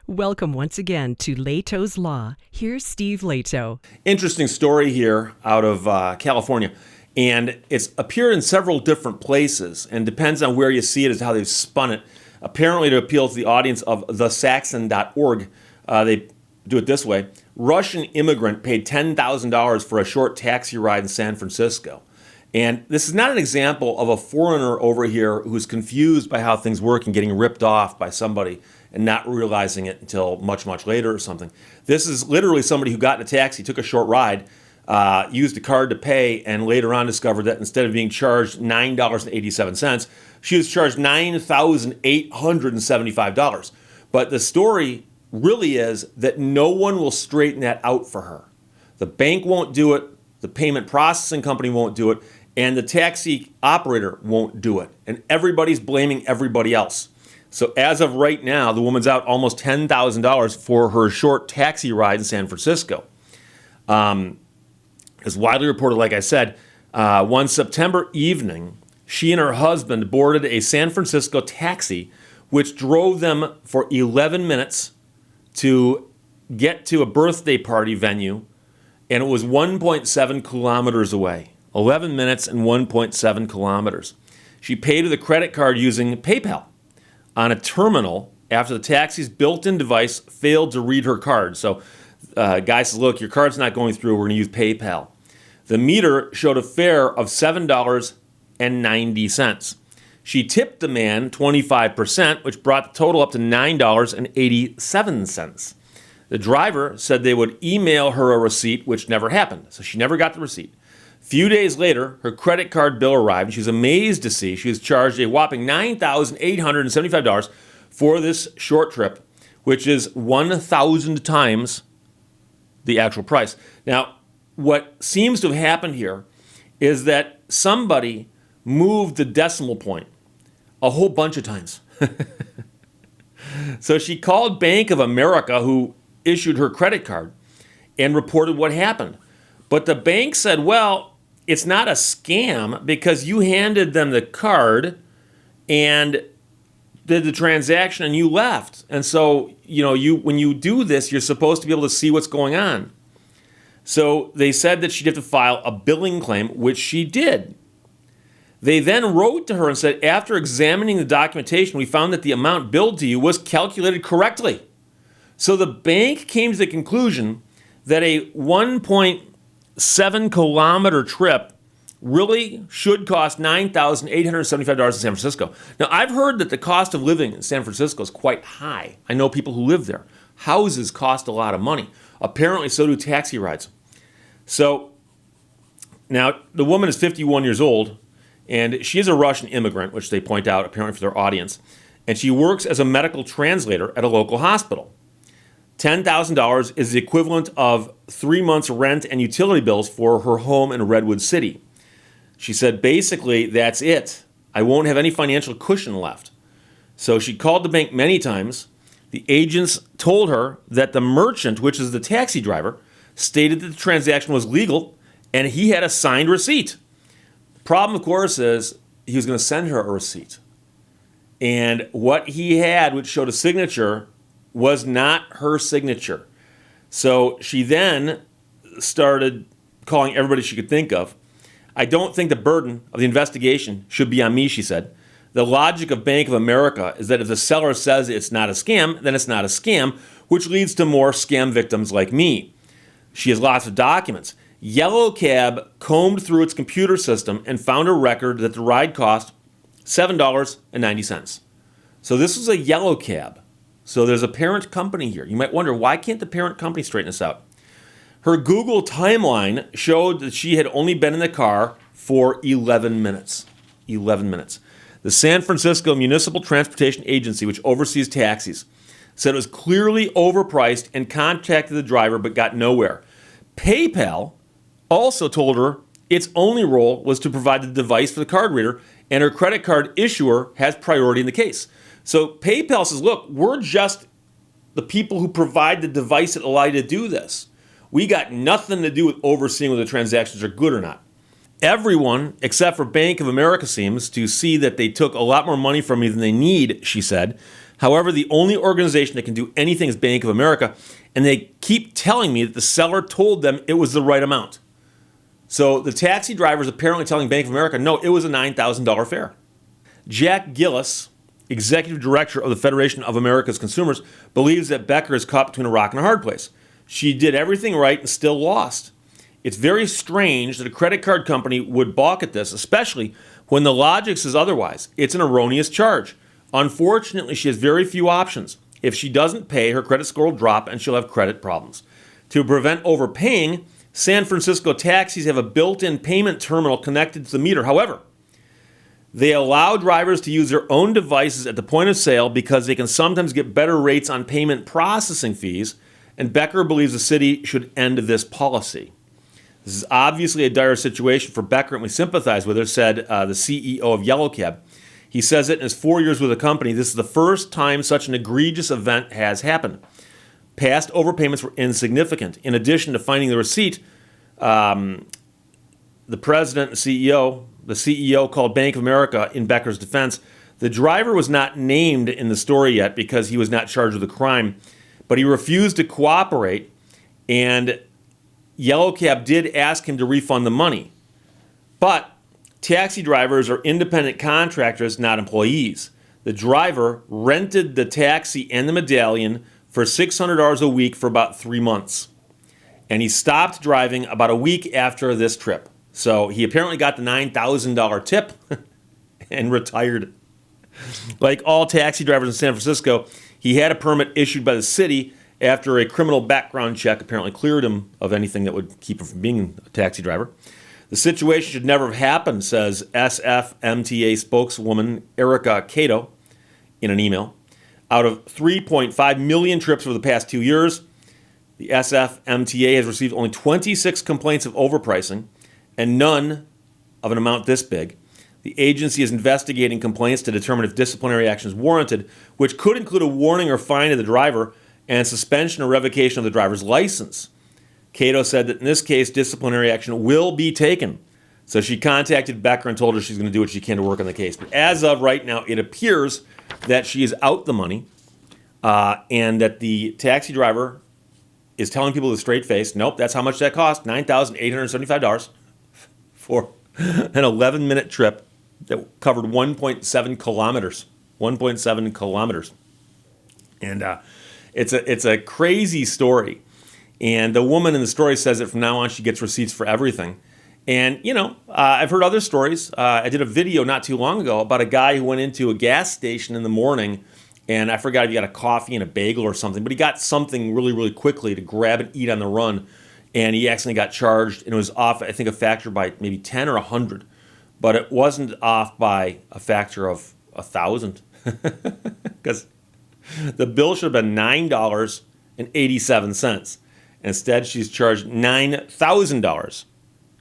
Welcome once again to Lehto's Law. Here's Steve Lehto. Interesting story here out of California. And it's appeared in several different places and depends on where you see it as how they've spun it. Apparently to appeal to the audience of thesaxon.org, they do it this way. Russian immigrant paid $10,000 for a short taxi ride in San Francisco. And this is not an example of a foreigner over here who's confused by how things work and getting ripped off by somebody and not realizing it until much, much later or something. This is literally somebody who got in a taxi, took a short ride, used a card to pay, and later on discovered that instead of being charged $9.87, she was charged $9,875. But the story really is that no one will straighten that out for her. The bank won't do it, the payment processing company won't do it, and the taxi operator won't do it. And everybody's blaming everybody else. So as of right now, the woman's out almost $10,000 for her short taxi ride in San Francisco. As widely reported, like I said, one September evening, she and her husband boarded a San Francisco taxi, which drove them for 11 minutes to get to a birthday party venue, and it was 1.7 kilometers away. 11 minutes and 1.7 kilometers. She paid with a credit card using PayPal on a terminal after the taxi's built-in device failed to read her card. So guy says, look, your card's not going through. We're going to use PayPal. The meter showed a fare of $7.90. She tipped the man 25%, which brought the total up to $9.87. The driver said they would email her a receipt, which never happened. So she never got the receipt. A few days later, her credit card bill arrived, and she was amazed to see she was charged a whopping $9,875 for this short trip, which is 1,000 times the actual price. Now, what seems to have happened here is that somebody moved the decimal point a whole bunch of times. So she called Bank of America, who issued her credit card, and reported what happened. But the bank said, well, it's not a scam because you handed them the card and did the transaction and you left. And so, when you do this, you're supposed to be able to see what's going on. So they said that she'd have to file a billing claim, which she did. They then wrote to her and said, after examining the documentation, we found that the amount billed to you was calculated correctly. So the bank came to the conclusion that a 1.7 kilometer trip really should cost $9,875 in San Francisco. Now, I've heard that the cost of living in San Francisco is quite high. I know people who live there. Houses cost a lot of money. Apparently, so do taxi rides. So now the woman is 51 years old, and she is a Russian immigrant, which they point out apparently for their audience, and she works as a medical translator at a local hospital. $10,000 is the equivalent of 3 months' rent and utility bills for her home in Redwood City. She said, basically, that's it. I won't have any financial cushion left. So she called the bank many times. The agents told her that the merchant, which is the taxi driver, stated that the transaction was legal and he had a signed receipt. Problem, of course, is he was going to send her a receipt. And what he had, which showed a signature, was not her signature. So she then started calling everybody she could think of. I don't think the burden of the investigation should be on me, she said. The logic of Bank of America is that if the seller says it's not a scam, then it's not a scam, which leads to more scam victims like me. She has lots of documents. Yellow Cab combed through its computer system and found a record that the ride cost $7.90. So this was a Yellow Cab. So there's a parent company here. You might wonder, why can't the parent company straighten this out? Her Google timeline showed that she had only been in the car for 11 minutes. 11 minutes. The San Francisco Municipal Transportation Agency, which oversees taxis, said it was clearly overpriced and contacted the driver but got nowhere. PayPal also told her its only role was to provide the device for the card reader, and her credit card issuer has priority in the case. So PayPal says, look, we're just the people who provide the device that allow you to do this. We got nothing to do with overseeing whether the transactions are good or not. Everyone, except for Bank of America, seems to see that they took a lot more money from me than they need, she said. However, the only organization that can do anything is Bank of America, and they keep telling me that the seller told them it was the right amount. So the taxi driver is apparently telling Bank of America, no, it was a $9,000 fare. Jack Gillis, executive director of the Federation of America's Consumers, believes that Becker is caught between a rock and a hard place. She did everything right and still lost. It's very strange that a credit card company would balk at this, especially when the logic says otherwise. It's an erroneous charge. Unfortunately, she has very few options. If she doesn't pay, her credit score will drop and she'll have credit problems. To prevent overpaying, San Francisco taxis have a built-in payment terminal connected to the meter. However, they allow drivers to use their own devices at the point of sale because they can sometimes get better rates on payment processing fees, and Becker believes the city should end this policy. This is obviously a dire situation for Becker, and we sympathize with her, said the CEO of Yellow Cab. He says that in his 4 years with the company, this is the first time such an egregious event has happened. Past overpayments were insignificant. In addition to finding the receipt, the president and CEO, the CEO called Bank of America in Becker's defense. The driver was not named in the story yet because he was not charged with a crime, but he refused to cooperate, and Yellow Cab did ask him to refund the money. But taxi drivers are independent contractors, not employees. The driver rented the taxi and the medallion for $600 a week for about 3 months. And he stopped driving about a week after this trip. So he apparently got the $9,000 tip and retired. Like all taxi drivers in San Francisco, he had a permit issued by the city after a criminal background check apparently cleared him of anything that would keep him from being a taxi driver. The situation should never have happened, says SFMTA spokeswoman Erica Cato in an email. Out of 3.5 million trips over the past 2 years, the SFMTA has received only 26 complaints of overpricing and none of an amount this big. The agency is investigating complaints to determine if disciplinary action is warranted, which could include a warning or fine to the driver and suspension or revocation of the driver's license. Cato said that in this case, disciplinary action will be taken. So she contacted Becker and told her she's going to do what she can to work on the case. But as of right now, it appears that she is out the money and that the taxi driver is telling people with a straight face, nope, that's how much that cost, $9,875 for an 11-minute trip that covered 1.7 kilometers. 1.7 kilometers. And it's a crazy story. And the woman in the story says that from now on she gets receipts for everything. And, I've heard other stories. I did a video not too long ago about a guy who went into a gas station in the morning, and I forgot if he got a coffee and a bagel or something, but he got something really, really quickly to grab and eat on the run, and he accidentally got charged, and it was off, I think, a factor by maybe 10 or 100, but it wasn't off by a factor of 1,000, because the bill should have been $9.87. Instead, she's charged $9,000.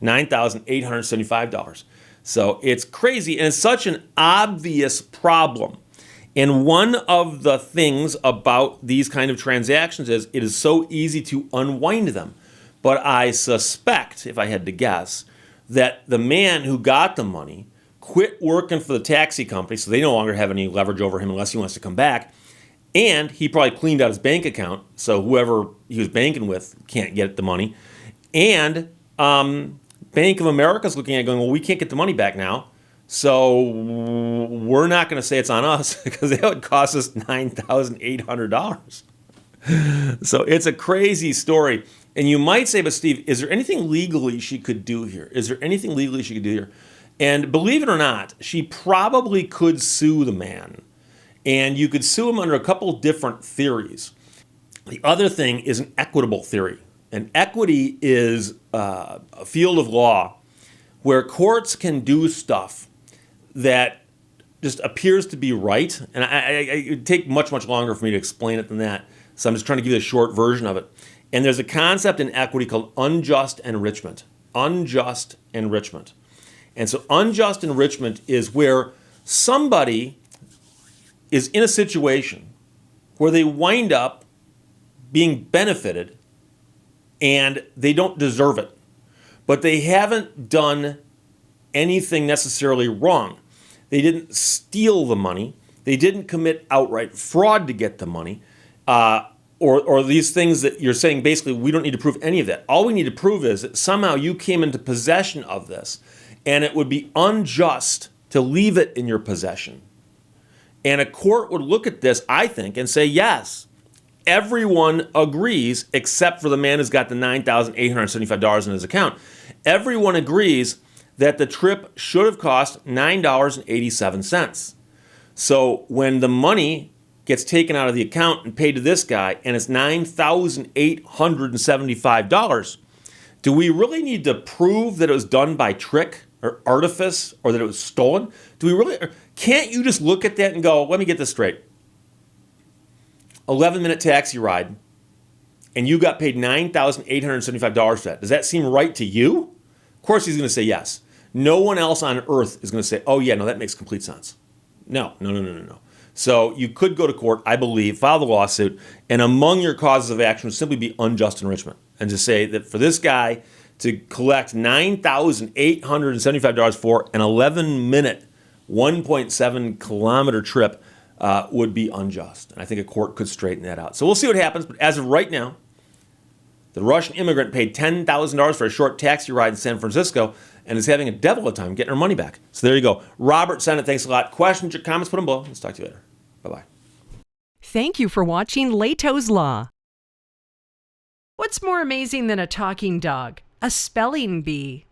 $9,875. So it's crazy, and it's such an obvious problem. And one of the things about these kind of transactions is it is so easy to unwind them. But I suspect, if I had to guess, that the man who got the money quit working for the taxi company, so they no longer have any leverage over him unless he wants to come back, and he probably cleaned out his bank account, so whoever he was banking with can't get the money. And Bank of America is looking at it going, well, we can't get the money back now, so we're not going to say it's on us because that would cost us $9,800. So it's a crazy story. And you might say, but Steve, is there anything legally she could do here? Is there anything legally she could do here? And believe it or not, she probably could sue the man. And you could sue him under a couple different theories. The other thing is an equitable theory. And equity is a field of law where courts can do stuff that just appears to be right. And it would take much, much longer for me to explain it than that. So I'm just trying to give you a short version of it. And there's a concept in equity called unjust enrichment. Unjust enrichment. And so unjust enrichment is where somebody is in a situation where they wind up being benefited and they don't deserve it. But they haven't done anything necessarily wrong. They didn't steal the money. They didn't commit outright fraud to get the money, or these things that you're saying. Basically, we don't need to prove any of that. All we need to prove is that somehow you came into possession of this, and it would be unjust to leave it in your possession. And a court would look at this, I think, and say, yes, everyone agrees, except for the man who's got the $9,875 in his account. Everyone agrees that the trip should have cost $9.87. So when the money gets taken out of the account and paid to this guy, and it's $9,875, do we really need to prove that it was done by trick or artifice, or that it was stolen? Do we really? Can't you just look at that and go, let me get this straight. 11-minute taxi ride, and you got paid $9,875 for that. Does that seem right to you? Of course he's going to say yes. No one else on earth is going to say, oh yeah, no, that makes complete sense. No. So you could go to court, I believe, file the lawsuit, and among your causes of action would simply be unjust enrichment. And to say that for this guy to collect $9,875 for an 11-minute, 1.7 kilometer trip would be unjust. And I think a court could straighten that out. So we'll see what happens. But as of right now, the Russian immigrant paid $10,000 for a short taxi ride in San Francisco and is having a devil of a time getting her money back. So there you go. Robert sent it. Thanks a lot. Questions or comments, put them below. Let's talk to you later. Bye-bye. Thank you for watching Lehto's Law. What's more amazing than a talking dog? A spelling bee.